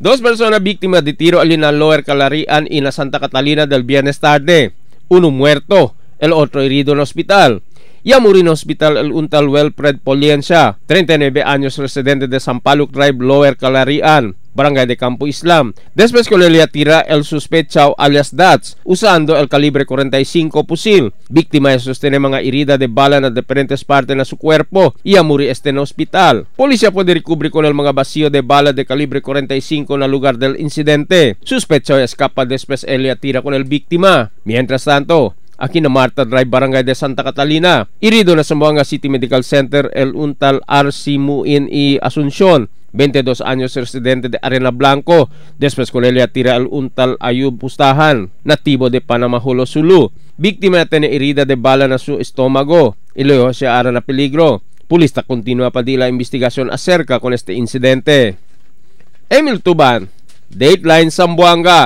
Dos personas víctimas de tiro en la Lower Calarian y la Santa Catalina del viernes tarde. Uno muerto, el otro herido en el hospital. Ya murió en el hospital el un tal Wilfred Poliencia, 39 años, residente de San Paluk Drive, Lower Calarian, Barangay de Campo Islam, después que le tira el sospechado alias Dats usando el calibre 45 fusil. Víctima de sostiene mga herida de bala na diferentes partes de su cuerpo y murió en el hospital. Policía puede recubrir con el mga vacío de bala de calibre 45 en el lugar del incidente. Sospechado escapa después le tira con el víctima. Mientras tanto, aquí na Marta Drive, Barangay de Santa Catalina, herido na Zamboanga City Medical Center el un tal RC Muin y Asuncion, 22 años, residente de Arena Blanco, después con él tira el un tal Ayub Pustahan, nativo de Panamahulo, Sulu. Víctima na tiene herida de bala na su estómago y luego siya ara na peligro. Pulista continúa pa di la investigación acerca con este incidente. Emil Tuban, Dateline Zamboanga.